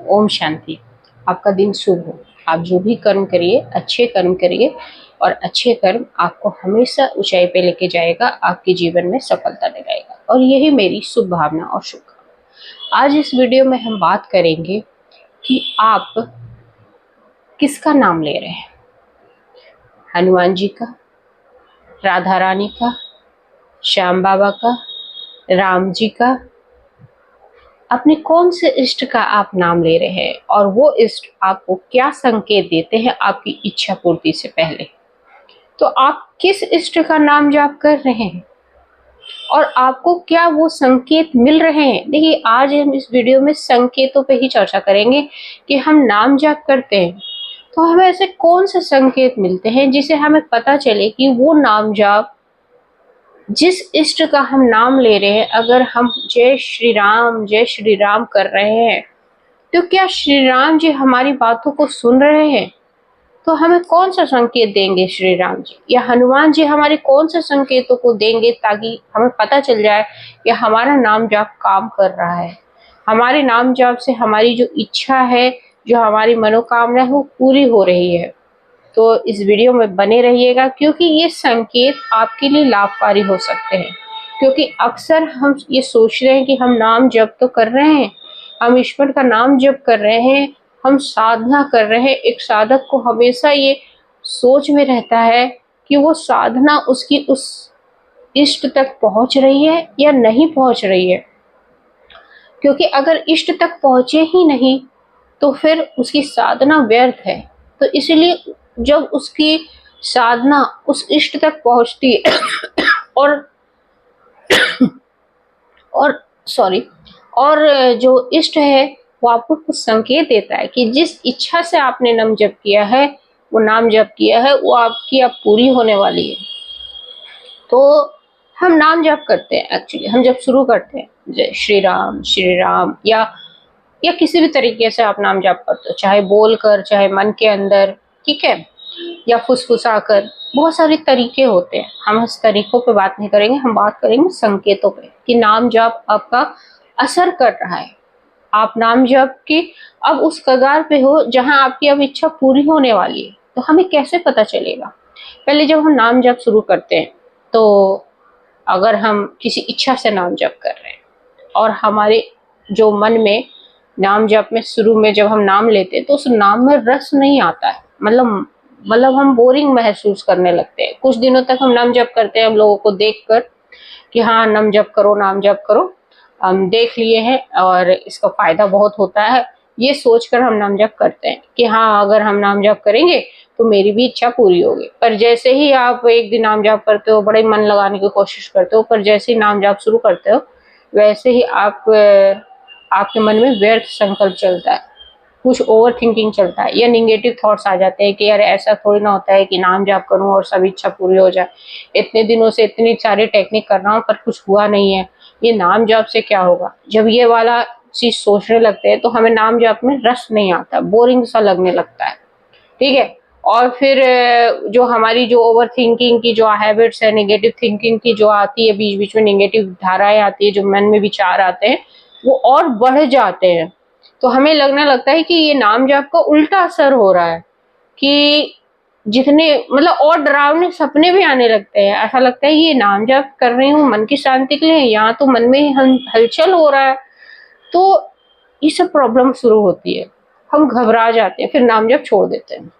ओम शांति। आपका दिन शुभ हो। आप जो भी कर्म करिए अच्छे कर्म करिए और अच्छे कर्म आपको हमेशा ऊंचाई पे लेके जाएगा, आपके जीवन में सफलता दिलाएगा और यही मेरी शुभ भावना और शुभकामना। आज इस वीडियो में हम बात करेंगे कि आप किसका नाम ले रहे हैं। हनुमान जी का, राधा रानी का, श्याम बाबा का, राम जी का, अपने कौन से इष्ट का आप नाम ले रहे हैं और वो इष्ट आपको क्या संकेत देते हैं आपकी इच्छा पूर्ति से पहले। तो आप किस इष्ट का नाम जाप कर रहे हैं और आपको क्या वो संकेत मिल रहे हैं। देखिए, आज हम इस वीडियो में संकेतों पे ही चर्चा करेंगे कि हम नाम जाप करते हैं तो हमें ऐसे कौन से संकेत मिलते हैं जिसे हमें पता चले कि वो नाम जाप, जिस इष्ट का हम नाम ले रहे हैं, अगर हम जय श्री राम कर रहे हैं तो क्या श्री राम जी हमारी बातों को सुन रहे हैं। तो हमें कौन सा संकेत देंगे श्री राम जी या हनुमान जी हमारे कौन से संकेतों को देंगे ताकि हमें पता चल जाए कि हमारा नाम जाप काम कर रहा है, हमारे नाम जाप से हमारी जो इच्छा है, जो हमारी मनोकामना है, वो पूरी हो रही है। तो इस वीडियो में बने रहिएगा क्योंकि ये संकेत आपके लिए लाभकारी हो सकते हैं। क्योंकि अक्सर हम ये सोच रहे हैं कि हम नाम जप तो कर रहे हैं, हम ईश्वर का नाम जप कर रहे हैं, हम साधना कर रहे हैं। एक साधक को हमेशा ये सोच में रहता है कि वो साधना उसकी उस इष्ट तक पहुंच रही है या नहीं पहुंच रही है। क्योंकि अगर इष्ट तक पहुंचे ही नहीं तो फिर उसकी साधना व्यर्थ है। तो इसीलिए जब उसकी साधना उस इष्ट तक पहुंचती है और और सॉरी और जो इष्ट है वो आपको कुछ संकेत देता है कि जिस इच्छा से आपने नाम जप किया है, वो नाम जप किया है, वो आपकी अब पूरी होने वाली है। तो हम नाम जप करते हैं, एक्चुअली हम जब शुरू करते हैं जय श्री राम या किसी भी तरीके से आप नाम जप करते हो, चाहे बोलकर, चाहे मन के अंदर, ठीक है, या फुसफुसा कर। बहुत सारे तरीके होते हैं, हम इस तरीकों पे बात नहीं करेंगे, हम बात करेंगे संकेतों पे कि नाम जप आपका असर कर रहा है। आप नाम जप की अब उस कगार पे हो जहां आपकी अब इच्छा पूरी होने वाली है। तो हमें कैसे पता चलेगा। पहले जब हम नाम जप शुरू करते हैं तो अगर हम किसी इच्छा से नाम जप कर रहे हैं और हमारे जो मन में नाम जप में शुरू में जब हम नाम लेते हैं तो उस नाम में रस नहीं आता है, मतलब हम बोरिंग महसूस करने लगते हैं। कुछ दिनों तक हम नाम जप करते हैं, हम लोगों को देखकर कि हाँ नाम जप करो, नाम जप करो, हम देख लिए हैं और इसका फायदा बहुत होता है, ये सोचकर हम नाम जप करते हैं कि हाँ अगर हम नाम जप करेंगे तो मेरी भी इच्छा पूरी होगी। पर जैसे ही आप एक दिन नाम जप करते हो, बड़े मन लगाने की कोशिश करते हो, पर जैसे ही नाम जप शुरू करते हो वैसे ही आपके मन में व्यर्थ संकल्प चलता है, कुछ ओवर थिंकिंग चलता है या निगेटिव थॉट्स आ जाते हैं कि यार ऐसा थोड़ी ना होता है कि नाम जाप करूं और सब इच्छा पूरी हो जाए। इतने दिनों से इतनी सारी टेक्निक कर रहा हूं पर कुछ हुआ नहीं है, ये नाम जाप से क्या होगा। जब ये वाला चीज सोचने लगते हैं तो हमें नाम जाप में रस नहीं आता, बोरिंग सा लगने लगता है, ठीक है। और फिर जो हमारी जो ओवर थिंकिंग की जो हैबिट्स है, नेगेटिव थिंकिंग की जो आती है, बीच बीच में नेगेटिव धाराएं आती है, जो मन में विचार आते हैं वो और बढ़ जाते हैं। तो हमें लगने लगता है कि ये नाम जाप का उल्टा असर हो रहा है कि जितने मतलब और डरावने सपने भी आने लगते हैं। ऐसा लगता है ये नाम जाप कर रही हूँ मन की शांति के लिए, यहाँ तो मन में हलचल हो रहा है। तो ये सब प्रॉब्लम शुरू होती है, हम घबरा जाते हैं, फिर नाम जप छोड़ देते हैं,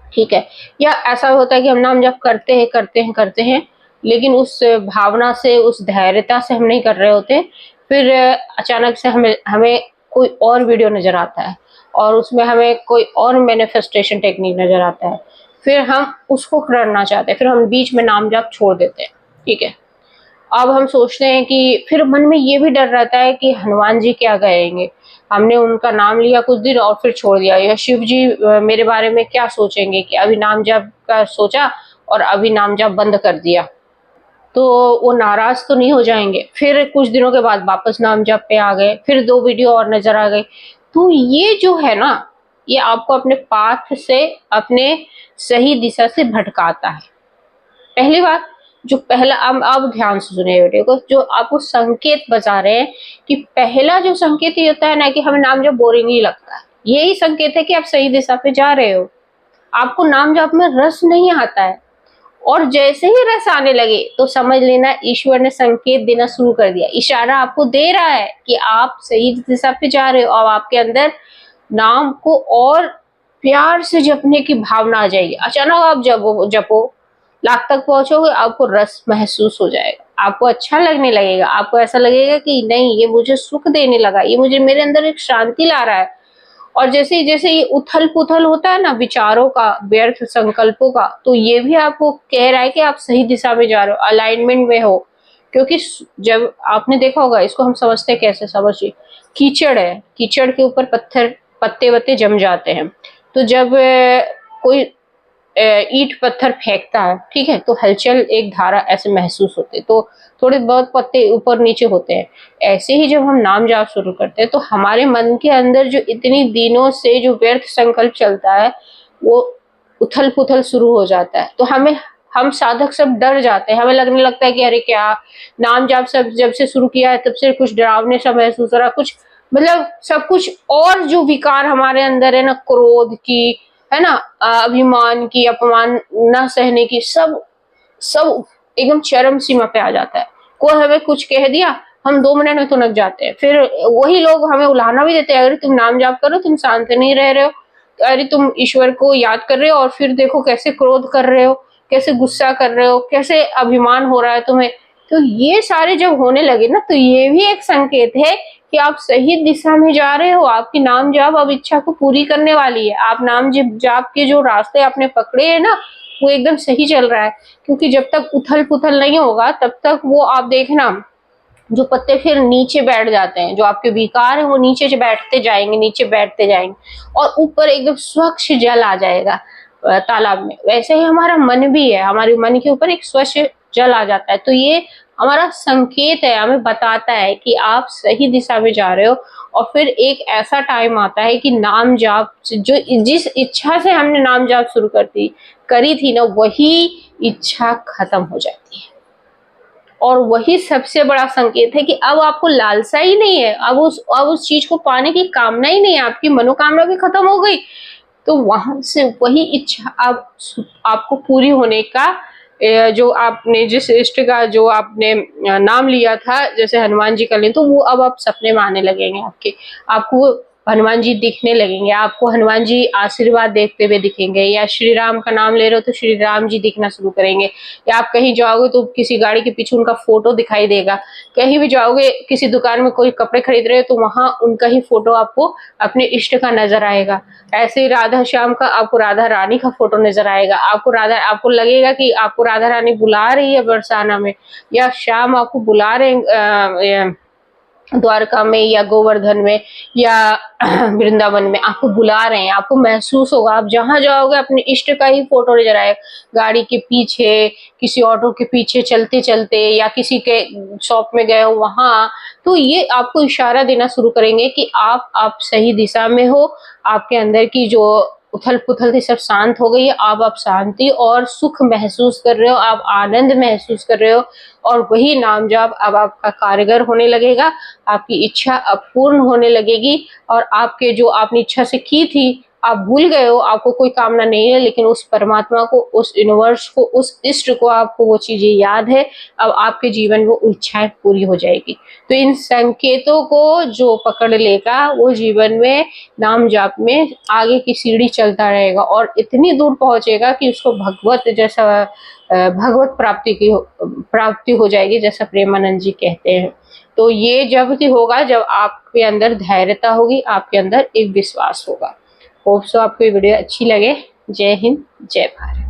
ठीक है। या ऐसा होता है कि हम नाम जप करते हैं लेकिन उस भावना से, उस धैर्यता से हम नहीं कर रहे होते। फिर अचानक से हमें हमें कोई और वीडियो नजर आता है और उसमें हमें कोई और मैनिफेस्टेशन टेक्निक नजर आता है, फिर हम उसको करना चाहते हैं, फिर हम बीच में नाम जप छोड़ देते हैं, ठीक है। अब हम सोचते हैं कि फिर मन में ये भी डर रहता है कि हनुमान जी क्या कहेंगे, हमने उनका नाम लिया कुछ दिन और फिर छोड़ दिया, या शिव जी मेरे बारे में क्या सोचेंगे कि अभी नाम जप का सोचा और अभी नाम जप बंद कर दिया, तो वो नाराज तो नहीं हो जाएंगे। फिर कुछ दिनों के बाद वापस नाम जप पे आ गए, फिर 2 वीडियो और नजर आ गई। तो ये जो है ना, ये आपको अपने पाथ से, अपने सही दिशा से भटकाता है। पहली बात जो पहला, अब ध्यान से सुनिए वीडियो को, जो आपको संकेत बता रहे हैं कि पहला जो संकेत ये होता है ना कि हमें नाम जब बोरिंग ही लगता है, यही संकेत है कि आप सही दिशा पे जा रहे हो। आपको नाम जप में रस नहीं आता है, और जैसे ही रस आने लगे तो समझ लेना ईश्वर ने संकेत देना शुरू कर दिया, इशारा आपको दे रहा है कि आप सही दिशा पे जा रहे हो। और आपके अंदर नाम को और प्यार से जपने की भावना आ जाएगी। अचानक आप जपो लाख तक पहुंचोगे, आपको रस महसूस हो जाएगा, आपको अच्छा लगने लगेगा, आपको ऐसा लगेगा कि नहीं ये मुझे सुख देने लगा, ये मुझे मेरे अंदर एक शांति ला रहा है। और जैसे जैसे ये उथल पुथल होता है ना विचारों का, व्यर्थ संकल्पों का, तो ये भी आपको कह रहा है कि आप सही दिशा में जा रहे हो, अलाइनमेंट में हो। क्योंकि जब आपने देखा होगा, इसको हम समझते कैसे, समझिए कीचड़ है, कीचड़ के ऊपर पत्थर पत्ते वत्ते जम जाते हैं, तो जब कोई ईंट पत्थर फेंकता है, ठीक है, तो हलचल एक धारा ऐसे महसूस होते, तो थोड़े बहुत पत्ते ऊपर नीचे होते हैं। ऐसे ही जब हम नाम जाप शुरू करते हैं तो हमारे मन के अंदर जो इतनी दिनों से जो व्यर्थ संकल्प चलता है वो उथल पुथल शुरू हो जाता है। तो हम साधक सब डर जाते हैं, हमें लगने लगता है कि अरे क्या नाम जाप सब जब से शुरू किया है तब से कुछ डरावने सा महसूस हो रहा, कुछ मतलब सब कुछ, और जो विकार हमारे अंदर है ना, क्रोध की, है ना, अभिमान की, अपमान न सहने की, सब सब एकदम चरम सीमा पे आ जाता है। कोई हमें कुछ कह दिया, हम 2 मिनट में तुनक जाते हैं। फिर वही लोग हमें उलाहना भी देते हैं, अरे तुम नाम जाप करो, तुम शांत नहीं रह रहे हो, अरे तुम ईश्वर को याद कर रहे हो और फिर देखो कैसे क्रोध कर रहे हो, कैसे गुस्सा कर रहे हो, कैसे अभिमान हो रहा है तुम्हें। तो ये सारे जब होने लगे ना, तो ये भी एक संकेत है कि आप सही दिशा में जा रहे हो, आपकी नाम जाप अब इच्छा को पूरी करने वाली है। आप नाम जाप के जो रास्ते आपने पकड़े हैं ना, वो एकदम सही चल रहा है। क्योंकि जब तक उथल पुथल नहीं होगा तब तक वो आप देखना, जो पत्ते फिर नीचे बैठ जाते हैं, जो आपके विकार है वो नीचे से बैठते जाएंगे, नीचे बैठते जाएंगे, और ऊपर एकदम स्वच्छ जल आ जाएगा तालाब में। वैसे ही हमारा मन भी है, हमारे मन के ऊपर एक स्वच्छ जल आ जाता है। तो ये हमारा संकेत है, हमें बताता है कि आप सही दिशा में जा रहे हो। और फिर एक ऐसा टाइम आता है कि नाम जाप, जो जिस इच्छा से हमने नाम जाप शुरू करी थी ना, वही इच्छा खत्म हो जाती है। और वही सबसे बड़ा संकेत है कि अब आपको लालसा ही नहीं है, अब उस चीज को पाने की कामना ही नहीं है, आपकी मनोकामना भी खत्म हो गई। तो वहां से वही इच्छा आपको पूरी होने का, जो आपने जिस इष्ट का जो आपने नाम लिया था, जैसे हनुमान जी का लें, तो वो अब आप सपने में आने लगेंगे, आपको हनुमान जी दिखने लगेंगे, आपको हनुमान जी आशीर्वाद देखते हुए दिखेंगे। या श्री राम का नाम ले रहे हो तो श्री राम जी दिखना शुरू करेंगे। या आप कहीं जाओगे तो किसी गाड़ी के पीछे उनका फोटो दिखाई देगा। कहीं भी जाओगे, किसी दुकान में कोई कपड़े खरीद रहे हो तो वहां उनका ही फोटो आपको अपने इष्ट का नजर आएगा। ऐसे ही राधा श्याम का आपको राधा रानी का फोटो नजर आएगा। आपको लगेगा कि आपको राधा रानी बुला रही है बरसाना में, या श्याम आपको बुला रहे हैं द्वारका में या गोवर्धन में या वृंदावन में, आपको बुला रहे हैं, आपको महसूस होगा। आप जहां जाओगे अपने इष्ट का ही फोटो नजर आएगा, गाड़ी के पीछे, किसी ऑटो के पीछे चलते चलते, या किसी के शॉप में गए हो वहां। तो ये आपको इशारा देना शुरू करेंगे कि आप सही दिशा में हो, आपके अंदर की जो उथल पुथल थी सब शांत हो गई है, आप शांति और सुख महसूस कर रहे हो, आप आनंद महसूस कर रहे हो। और वही नाम जाप अब आपका कारगर होने लगेगा, आपकी इच्छा अब पूर्ण होने लगेगी। और आपके जो आपने इच्छा से की थी, आप भूल गए हो, आपको कोई कामना नहीं है, लेकिन उस परमात्मा को, उस यूनिवर्स को, उस इष्ट को आपको वो चीजें याद है। अब आपके जीवन में वो इच्छाएं पूरी हो जाएगी। तो इन संकेतों को जो पकड़ लेगा वो जीवन में नाम जाप में आगे की सीढ़ी चलता रहेगा और इतनी दूर पहुंचेगा कि उसको भगवत प्राप्ति हो जाएगी, जैसा प्रेमानंद जी कहते हैं। तो ये जब ही होगा जब आपके अंदर धैर्यता होगी, आपके अंदर एक विश्वास होगा। होप सो आपको ये वीडियो अच्छी लगे। जय हिंद, जय भारत।